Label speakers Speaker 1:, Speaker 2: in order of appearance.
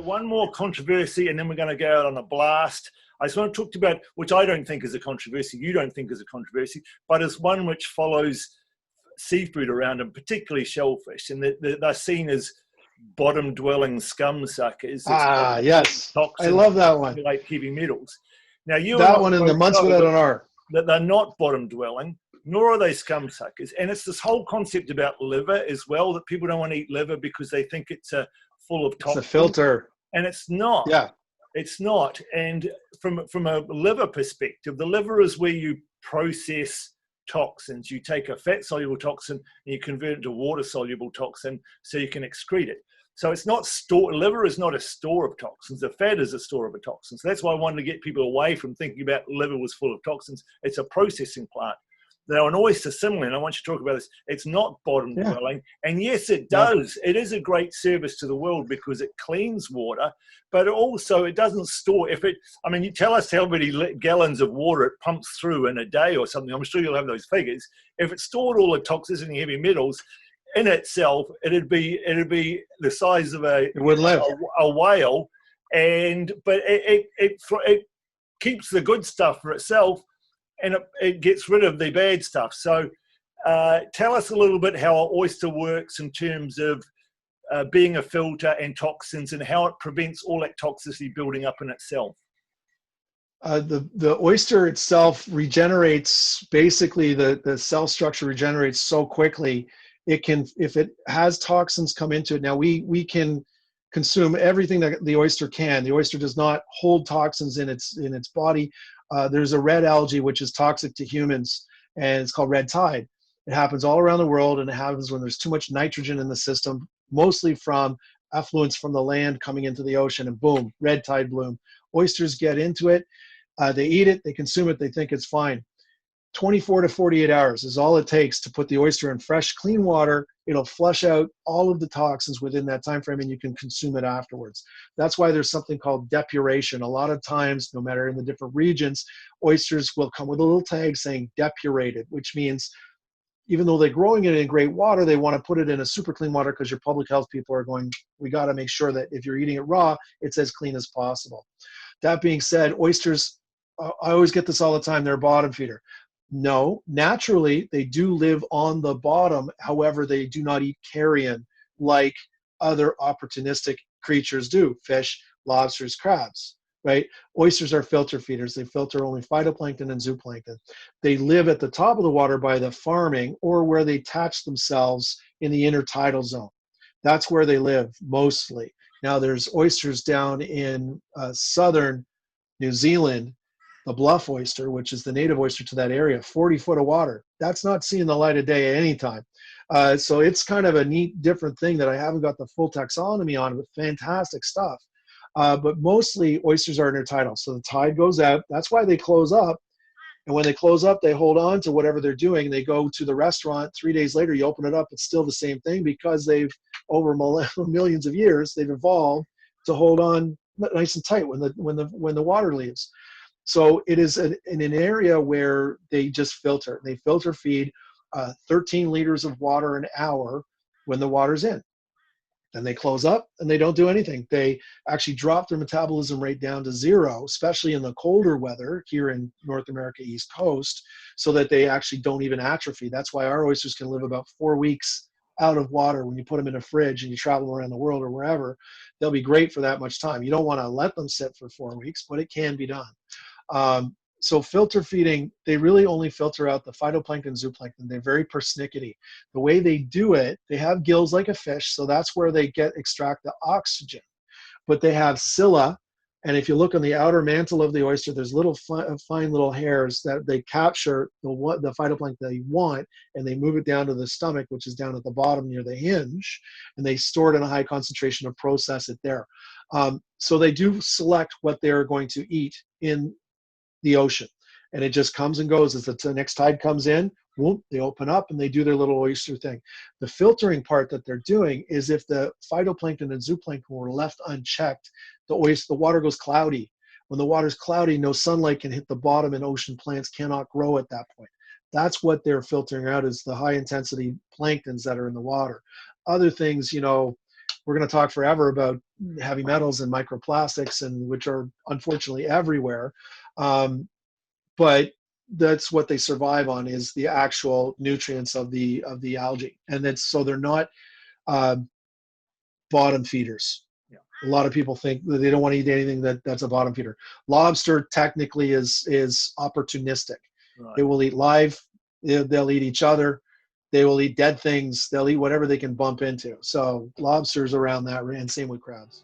Speaker 1: one more controversy, and then we're going to go out on a blast. I just want to talk about, which I don't think is a controversy, you don't think is a controversy, but is one which follows seafood around, and particularly shellfish, and they're seen as bottom-dwelling scum suckers.
Speaker 2: Yes, I
Speaker 1: Toxins
Speaker 2: love that one.
Speaker 1: like heavy metals. Now, you
Speaker 2: that
Speaker 1: and I
Speaker 2: one in the
Speaker 1: both
Speaker 2: months
Speaker 1: know
Speaker 2: without an R.
Speaker 1: that they're not bottom-dwelling, nor are they scum suckers. And it's this whole concept about liver as well, that people don't want to eat liver because they think it's full of toxins.
Speaker 2: It's a filter.
Speaker 1: And it's not.
Speaker 2: Yeah.
Speaker 1: It's not. And from a liver perspective, the liver is where you process toxins. You take a fat-soluble toxin and you convert it into water-soluble toxin so you can excrete it. So it's not liver is not a store of toxins. The fat is a store of a toxin. So that's why I wanted to get people away from thinking about liver was full of toxins. It's a processing plant. Now, an oyster, similarly, and I want you to talk about this, it's not bottom dwelling. And yes, it does. It is a great service to the world because it cleans water, but also it doesn't store. You tell us how many gallons of water it pumps through in a day or something. I'm sure you'll have those figures. If it stored all the toxins and heavy metals in itself, it'd be the size of a whale. But it keeps the good stuff for itself, and it gets rid of the bad stuff. So tell us a little bit how an oyster works in terms of being a filter and toxins, and how it prevents all that toxicity building up in itself.
Speaker 2: The oyster itself regenerates, basically the cell structure regenerates so quickly. It can, if it has toxins come into it, now we can consume everything that the oyster can. The oyster does not hold toxins in its body. There's a red algae which is toxic to humans, and it's called red tide. It happens all around the world, and it happens when there's too much nitrogen in the system, mostly from effluents from the land coming into the ocean, and boom, red tide bloom. Oysters get into it, they eat it, they consume it, they think it's fine. 24 to 48 hours is all it takes to put the oyster in fresh, clean water. It'll flush out all of the toxins within that time frame, and you can consume it afterwards. That's why there's something called depuration. A lot of times, no matter in the different regions, oysters will come with a little tag saying depurated, which means even though they're growing it in great water, they want to put it in a super clean water because your public health people are going, we got to make sure that if you're eating it raw, it's as clean as possible. That being said, oysters, I always get this all the time, they're a bottom feeder. No, naturally, they do live on the bottom. However, they do not eat carrion like other opportunistic creatures do, fish, lobsters, crabs, right? Oysters are filter feeders. They filter only phytoplankton and zooplankton. They live at the top of the water by the farming, or where they attach themselves in the intertidal zone. That's where they live mostly. Now, there's oysters down in southern New Zealand, the bluff oyster, which is the native oyster to that area, 40 foot of water. That's not seeing the light of day at any time. So it's kind of a neat, different thing that I haven't got the full taxonomy on, but fantastic stuff. But mostly oysters are intertidal. So the tide goes out. That's why they close up. And when they close up, they hold on to whatever they're doing. They go to the restaurant. 3 days later, you open it up. It's still the same thing because they've, over millions of years, they've evolved to hold on nice and tight when the water leaves. So it is in an area where they just filter. They filter feed 13 liters of water an hour when the water's in. Then they close up and they don't do anything. They actually drop their metabolism rate down to zero, especially in the colder weather here in North America, East Coast, so that they actually don't even atrophy. That's why our oysters can live about 4 weeks out of water. When you put them in a fridge and you travel around the world or wherever, they'll be great for that much time. You don't want to let them sit for 4 weeks, but it can be done. So filter feeding, they really only filter out the phytoplankton, zooplankton. They're very persnickety. The way they do it, they have gills like a fish, so that's where they extract the oxygen. But they have cilia, and if you look on the outer mantle of the oyster, there's little fine little hairs that they capture the phytoplankton they want, and they move it down to the stomach, which is down at the bottom near the hinge, and they store it in a high concentration and process it there. So they do select what they're going to eat in the ocean, and it just comes and goes. As the next tide comes in, whoop, they open up and they do their little oyster thing. The filtering part that they're doing is if the phytoplankton and zooplankton were left unchecked, the water goes cloudy. When the water's cloudy, no sunlight can hit the bottom, and ocean plants cannot grow at that point. That's what they're filtering out, is the high intensity planktons that are in the water. Other things, we're going to talk forever about heavy metals and microplastics, and which are unfortunately everywhere. But that's what they survive on, is the actual nutrients of the algae, and that's so they're not uh, bottom feeders.
Speaker 1: Yeah.
Speaker 2: A lot of people think that they don't want to eat anything that's a bottom feeder. Lobster technically is opportunistic.
Speaker 1: Right.
Speaker 2: It will eat live. They'll eat each other. They will eat dead things. They'll eat whatever they can bump into. So lobsters around that, and same with crabs.